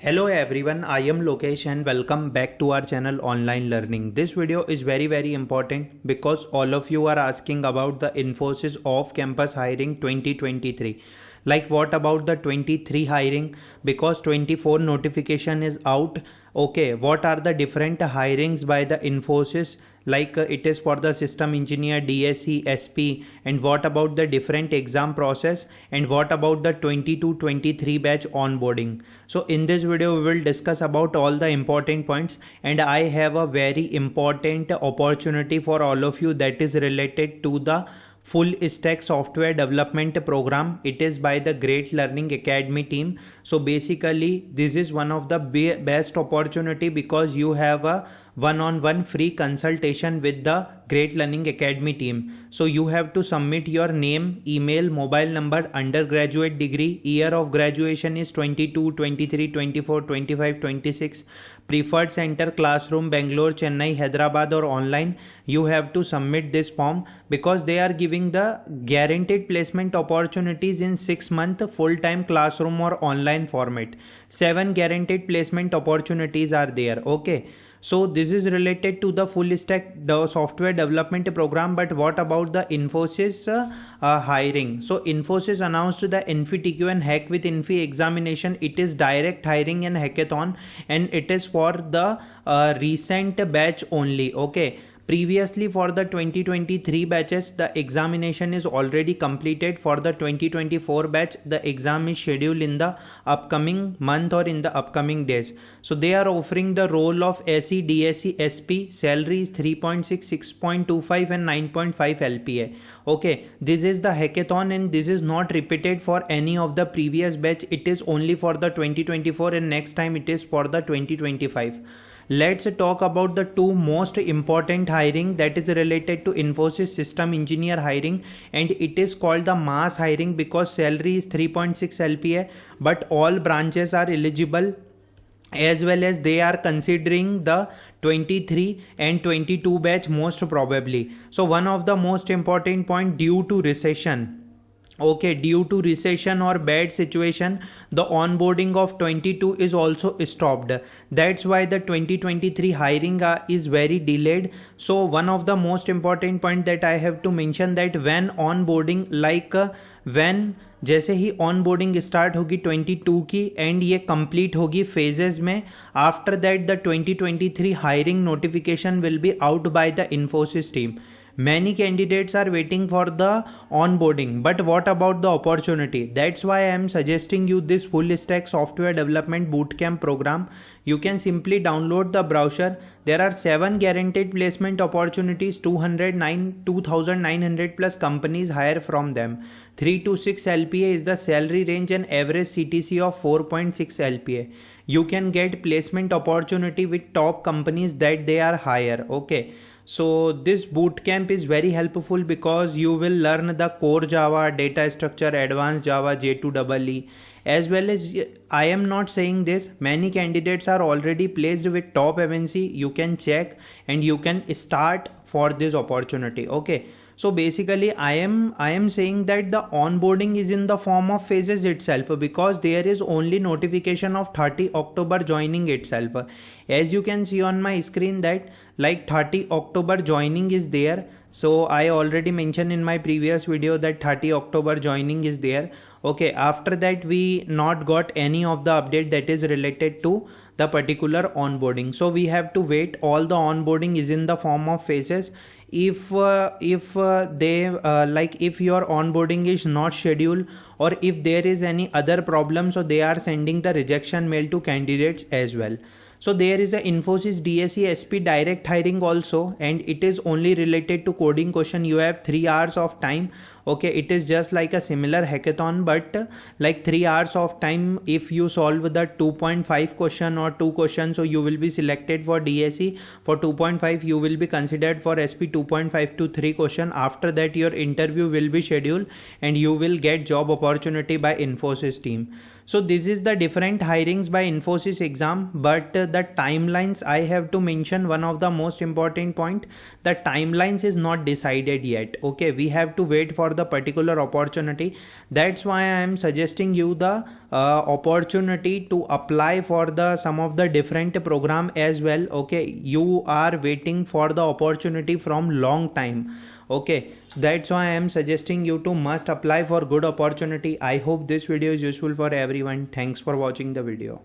Hello everyone, I am Lokesh and welcome back to our channel Online Learning. This video is very important because all of you are asking about the Infosys off-campus hiring 2023. Like what about the 23 hiring, because 24 notification is out. Okay, what are the different hirings by the Infosys? Like it is for the system engineer, DSE, SP, and what about the different exam process, and what about the 22-23 batch onboarding. So in this video we will discuss about all the important points, and I have a very important opportunity for all of you that is related to the full stack software development program. It is by the Great Learning Academy team. So basically this is one of the best opportunity because you have a one-on-one free consultation with the Great Learning Academy team. So you have to submit your name, email, mobile number, undergraduate degree, year of graduation is 22, 23, 24, 25, 26, preferred center, classroom, Bangalore, Chennai, Hyderabad or online. You have to submit this form because they are giving the guaranteed placement opportunities in 6-month full-time classroom or online format. 7 guaranteed placement opportunities are there. Okay. So this is related to the full stack the software development program. But what about the Infosys hiring? So Infosys announced the InfiTQ and Hack with Infi examination. It is direct hiring and hackathon, and it is for the recent batch only. Okay. Previously for the 2023 batches, the examination is already completed. For the 2024 batch, the exam is scheduled in the upcoming month or in the upcoming days. So they are offering the role of SE, DSE, SP. Salary is 3.6, 6.25 and 9.5 LPA. Okay, this is the hackathon and this is not repeated for any of the previous batch. It is only for the 2024 and next time it is for the 2025. Let's talk about the two most important hiring that is related to Infosys system engineer hiring, and it is called the mass hiring because salary is 3.6 LPA, but all branches are eligible, as well as they are considering the 23 and 22 batch most probably. So one of the most important point, due to recession. Okay, due to recession or bad situation, the onboarding of 22 is also stopped. That's why the 2023 hiring is very delayed. So one of the most important point that I have to mention, that when onboarding, like when जैसे ही onboarding start होगी 22 की and ये complete होगी phases में, after that the 2023 hiring notification will be out by the Infosys team. Many candidates are waiting for the onboarding, but what about the opportunity? That's why I am suggesting you this full stack software development bootcamp program. You can simply download the brochure. There are 7 guaranteed placement opportunities, 2,900 plus companies hire from them. 3 to 6 LPA is the salary range and average CTC of 4.6 LPA. You can get placement opportunity with top companies that they are hire. Okay. So this bootcamp is very helpful because you will learn the core Java, data structure, advanced Java, J2EE, as well as I am not saying this. Many candidates are already placed with top MNC. You can check and you can start for this opportunity. Okay. So basically I am saying that the onboarding is in the form of phases itself, because there is only notification of 30 October joining itself. As you can see on my screen that like 30 October joining is there. So I already mentioned in my previous video that 30 October joining is there. Okay, after that we not got any of the update that is related to the particular onboarding. So we have to wait. All the onboarding is in the form of phases. If your onboarding is not scheduled, or if there is any other problem, so they are sending the rejection mail to candidates as well. So there is a Infosys DSE SP direct hiring also, and it is only related to coding question. You have 3 hours of time. Okay, it is just like a similar hackathon, but like 3 hours of time. If you solve the 2.5 question or 2 questions, so you will be selected for DSE. For 2.5 you will be considered for SP 2.5 to 3 question. After that your interview will be scheduled and you will get job opportunity by Infosys team. So this is the different hirings by Infosys exam, but the timelines I have to mention one of the most important point. The timelines is not decided yet. Okay, we have to wait for the particular opportunity. That's why I am suggesting you the opportunity to apply for the some of the different program as well. Okay, you are waiting for the opportunity from long time. Okay, so that's why I am suggesting you to must apply for good opportunity. I hope this video is useful for everyone. Thanks for watching the video.